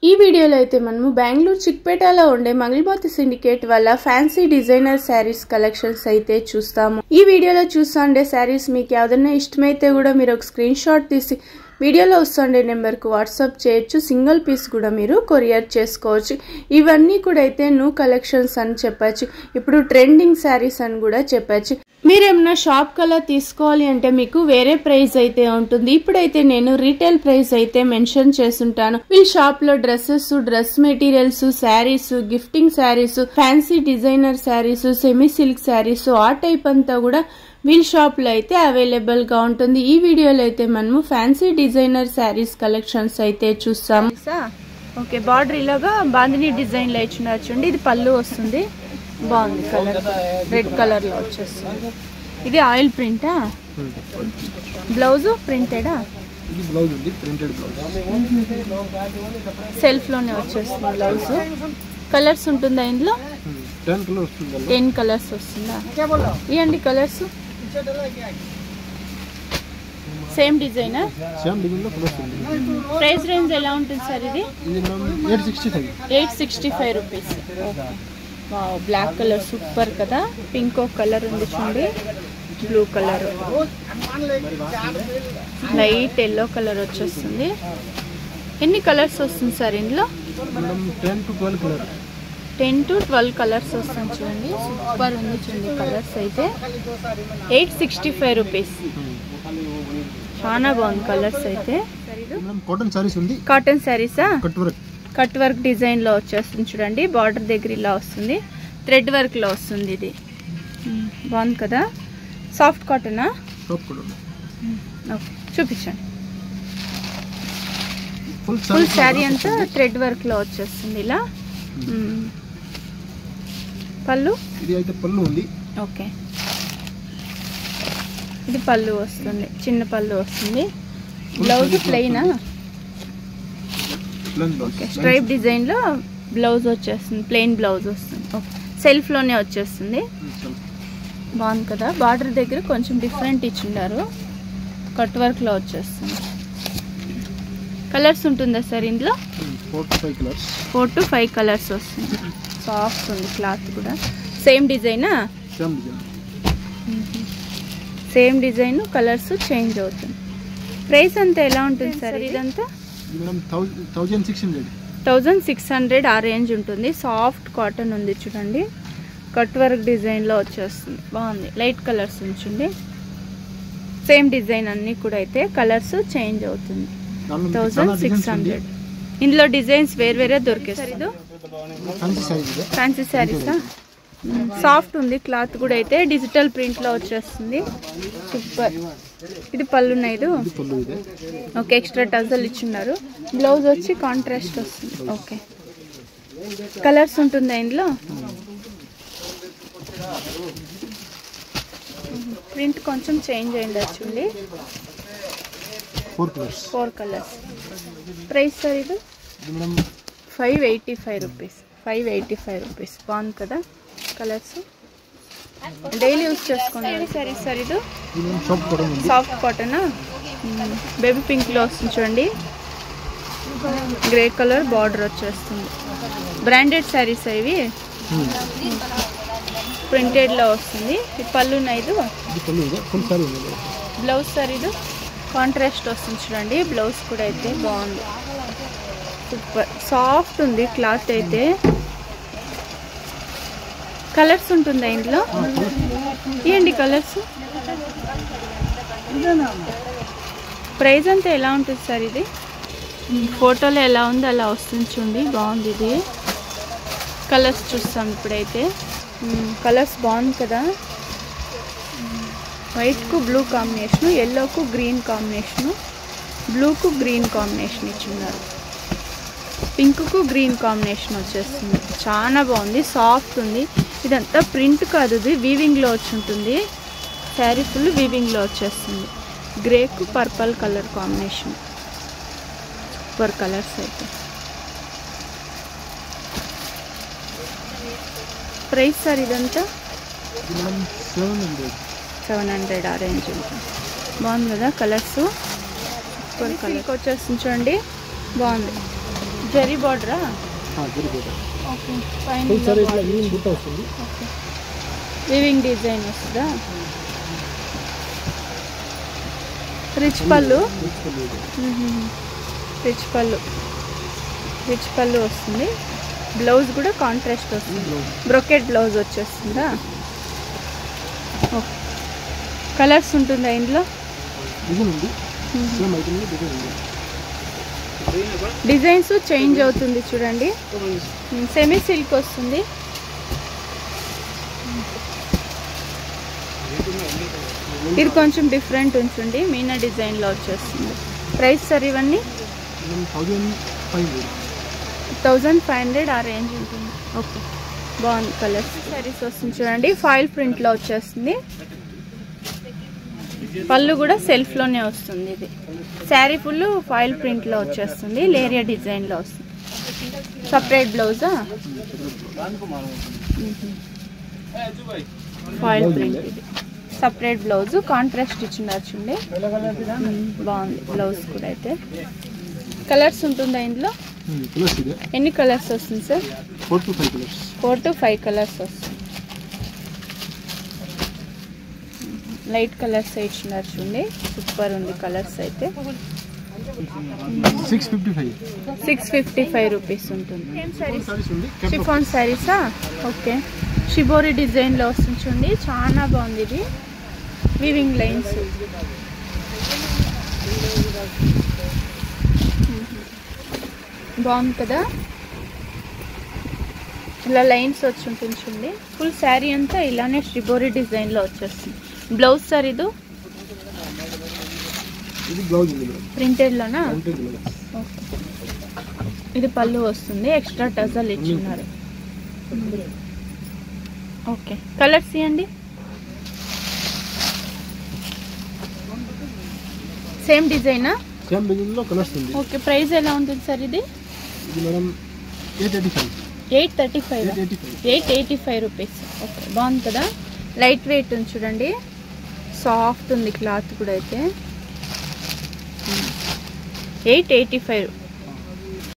ఈ వీడియోలో అయితే మనము బెంగళూరు చిక్పేటలో ఉండే మంగళబాతి సిండికేట్ వల్ల ఫ్యాన్సీ డిజైనర్ శారీస్ కలెక్షన్స్ అయితే చూస్తాము. ఈ వీడియోలో చూస్తుండే శారీస్ మీకు ఏదైనా ఇష్టమైతే కూడా మీరు ఒక స్క్రీన్ షాట్ తీసి వీడియోలో వస్తుండే నెంబర్ కు వాట్సాప్ చేయొచ్చు. సింగిల్ పీస్ కూడా మీరు కొరియర్ చేసుకోవచ్చు. ఇవన్నీ కూడా అయితే న్యూ కలెక్షన్స్ అని చెప్పచ్చు. ఇప్పుడు ట్రెండింగ్ శారీస్ అని కూడా చెప్పచ్చు. మీరేమన్నా షాప్ కల్లా తీసుకోవాలి అంటే మీకు వేరే ప్రైస్ అయితే ఉంటుంది. ఇప్పుడైతే నేను రీటైల్ ప్రైస్ అయితే మెన్షన్ చేస్తుంటాను. వీళ్ళ షాప్ లో dresses, dress materials, saris, gifting saris, fancy designer saris, semi silk saris ఆ టైప్ అంతా కూడా వీల్ షాప్ లో అయితే అవైలబుల్ గా ఉంటుంది. ఈ వీడియోలో అయితే మనము ఫ్యాన్సీ డిజైనర్ శారీస్ కలెక్షన్స్ అయితే చూస్తాము. ఓకే, బార్డర్ ఇలాగా బాందిని డిజైన్ లో ఇచ్చినట్టుండి. ఇది పళ్ళు వస్తుంది, బాగుంది కలర్, రెడ్ కలర్ లో వచ్చేస్తుంది. ఇది ఆయిల్ ప్రింటా, బ్లౌజ్ ప్రింటెడా? సెల్ఫ్ లోనే వచ్చేస్తుంది బ్లౌజ్. కలర్స్ ఉంటుందా ఇందులో? 10 కలర్స్ వస్తుందా? ఇవ్వండి colours. Same design, price range ఎలా ఉంటుంది సార్? ఇది 865 రూపీస్. బ్లాక్ కలర్ సూపర్ కదా. పింక్ కలర్ ఉంది చూడండి, blue colour, light yellow colour వచ్చేస్తుంది. ఎన్ని కలర్స్ వస్తుంది సార్ ఇందులో? 10 to 12 కలర్స్ వస్తుంది చూడండి. సూపర్ ఉంది చూడండి కలర్స్ అయితే. 865 రూపీస్. చాలా బాగుంది కలర్స్ అయితే. కాటన్ శారీసా? కట్ వర్క్ డిజైన్ లో వచ్చేస్తుంది చూడండి. బార్డర్ దగ్గర ఇలా వస్తుంది, థ్రెడ్ వర్క్ లో వస్తుంది. ఇది బాగుంది కదా. సాఫ్ట్ కాటనా? చూపించండి. ఫుల్ శారీ అంతా థ్రెడ్ వర్క్ లో వచ్చేస్తుంది ఇలా. పళ్ళు ఇది అయితే పళ్ళు ఉంది. ఓకే, ఇది పళ్ళు వస్తుంది, చిన్న పళ్ళు వస్తుంది. బ్లౌజ్ ప్లెయినా? ఓకే, స్ట్రైప్ డిజైన్ లో బ్లౌజ్ వచ్చేస్తుంది, ప్లెయిన్ బ్లౌజ్ వస్తుంది. ఓకే, సెల్ఫ్ లోనే వచ్చేస్తుంది. బాగుంది కదా. బార్డర్ దగ్గర కొంచెం డిఫరెంట్ ఇచ్చిండారు, కట్ వర్క్ లో వచ్చేస్తుంది. కలర్స్ ఉంటుందా సార్ ఇందులో? 4 to 5 కలర్స్ వస్తుంది. సాఫ్ట్ ఉంది క్లాత్ కూడా. సేమ్ డిజైనా? సేమ్ డిజైన్, కలర్స్ చేంజ్ అవుతుంది. ప్రైస్ అంతా ఎలా ఉంటుంది సార్ ఇదంతా? 1600 ఆ రేంజ్ ఉంటుంది. సాఫ్ట్ కాటన్ ఉంది చూడండి, కట్ వర్క్ డిజైన్ లో వచ్చేస్తుంది. బాగుంది, లైట్ కలర్స్ ఉంచండి. సేమ్ డిజైన్ అన్ని కూడా అయితే కలర్స్ చేంజ్ అవుతుంది. 1600. ఇందులో డిజైన్స్ వేరే దొరికేస్తారు. ఇది ఫ్యాన్సీ శారీసా? సాఫ్ట్ ఉంది క్లాత్ కూడా అయితే. డిజిటల్ ప్రింట్ లో వచ్చేస్తుంది. సూపర్. ఇది పళ్ళున్నా? ఇది ఓకే, ఎక్స్ట్రా టజల్ ఇచ్చిన్నారు. బ్లౌజ్ వచ్చి కాంట్రాస్ట్ వస్తుంది. ఓకే, కలర్స్ ఉంటుందా ఇందులో? ప్రింట్ కొంచెం చేంజ్ అయింది వచ్చండి. 4 కలర్స్. ప్రైస్ సార్ ఇది? 585 రూపీస్. 585 రూపీస్. బాగుంది కదా కలర్స్. డైలీ యూజ్ చేసుకోండి సారీ సార్. ఇది సాఫ్ట్ కాటనా? బేబీ పింక్ లో వస్తుంది చూడండి. గ్రే కలర్ బార్డర్ వచ్చేస్తుంది. బ్రాండెడ్ శారీస్ ఇవి, ప్రింటెడ్ లో వస్తుంది. ఈ పళ్ళు ఇది బ్లౌజ్ సార్. ఇది కాంట్రాస్ట్ వస్తుంది చూడండి. బ్లౌజ్ కూడా అయితే బాగుంది, సూపర్. సాఫ్ట్ ఉంది క్లాత్ అయితే. కలర్స్ ఉంటుందా ఇందులో? ఇవ్వండి కలర్స్. ప్రైస్ అంతా ఎలా ఉంటుంది సార్ ఇది? ఫోటోలో ఎలా ఉంది అలా వస్తుంది చూడండి. బాగుంది ఇది. కలర్స్ చూస్తాం ఇప్పుడైతే. కలర్స్ బాగుంది కదా. వైట్ కు బ్లూ కాంబినేషను, ఎల్లోకు గ్రీన్ కాంబినేషను, బ్లూకు గ్రీన్ కాంబినేషన్ ఇచ్చిన్నారు, పింక్ కు గ్రీన్ కాంబినేషన్ వచ్చేస్తుంది. చాలా బాగుంది, సాఫ్ట్ ఉంది. ఇదంతా ప్రింట్ కాదు, ఇది వీవింగ్ లో వచ్చి ఉంటుంది. శారీ ఫుల్ వీవింగ్ లో వచ్చేస్తుంది. గ్రేకు purple colour combination. Super colours అయితే. ప్రైస్ సార్ ఇదంతా? 700 ఆ రేంజ్ ఉంటుంది. బాగుంది కదా కలర్స్. సూపర్ కలర్ వచ్చేస్తుంది చూడండి, బాగుంది. జరీ బార్డరా? జరీ బార్డర్. ఓకే. ఫైన్. సరే ఇట్లా వీవింగ్ బుట్ట వస్తుంది. ఓకే. వీవింగ్ డిజైన్ వస్తుందా? Rich pallu. Rich pallu. Rich pallu వస్తుంది. బ్లౌజ్ కూడా కాంట్రాస్ట్ వస్తుంది. బ్రొకెట్ బ్లౌజ్ వచ్చేస్తుందా? ఓకే. కలర్స్ ఉంటుందా ఇందులో? డిజైన్స్ చేంజ్ అవుతుంది చూడండి. సెమీ సిల్క్ వస్తుంది. ఇది కొంచెం డిఫరెంట్ ఉంచండి. మీనా డిజైన్లో వచ్చేస్తుంది. ప్రైస్ సార్ ఇవన్నీ 1500 ఆ రేంజ్ ఉంటుంది. ఓకే. బాగుంది. కలర్స్ సారీస్ వస్తుంది చూడండి. ఫాయిల్ ప్రింట్లో వచ్చేస్తుంది. పళ్ళు కూడా సెల్ఫ్లోనే వస్తుంది. ఇది శారీ ఫుల్ ఫాయిల్ ప్రింట్లో వచ్చేస్తుంది. లేరియా డిజైన్లో వస్తుంది. సపరేట్ బ్లౌజా? Foil print. ఇది సపరేట్ బ్లౌజ్. కాంట్రాస్ట్ ఇచ్చినారు చూడండి. బాగుంది బ్లౌజ్ కూడా. అయితే కలర్స్ ఉంటుందా ఇందులో? ఎన్ని కలర్స్ వస్తుంది సార్? 4 to 5 కలర్స్ వస్తుంది. లైట్ కలర్స్ ఇచ్చినారు చూడండి. సూపర్ ఉంది కలర్స్ అయితే. 655 రూపీస్ ఉంటుంది. ఏం సారీస్? షిఫాన్ సారీసా? ఓకే. షిబోరి డిజైన్లో వస్తుంది చూడండి. చాలా బాగుంది. ఇది వీవింగ్ లైన్స్. బాగుంది కదా? ఇలా లైన్స్ వచ్చి ఉంటుంది చూడండి. ఫుల్ శారీ అంతా ఇలానే షిబోరి డిజైన్లో వచ్చేస్తుంది. బ్లౌజ్ సార్ ఇది ప్రింటెడ్లోనా? ఓకే. ఇది పళ్ళు వస్తుంది. ఎక్స్ట్రా టజల్ ఇచ్చిన్నారు. ఓకే. కలర్స్ ఇవ్వండి. సేమ్ డిజైనా? సేమ్ డిజైన్లో కలర్స్ ఉంది. ఓకే. ప్రైస్ ఎలా ఉంటుంది సార్ ఇది? Madam 885 rupees. ఓకే. బాగుంది కదా? లైట్ వెయిట్ ఉంది చూడండి. సాఫ్ట్ ఉంది క్లాత్ కూడా. అయితే 885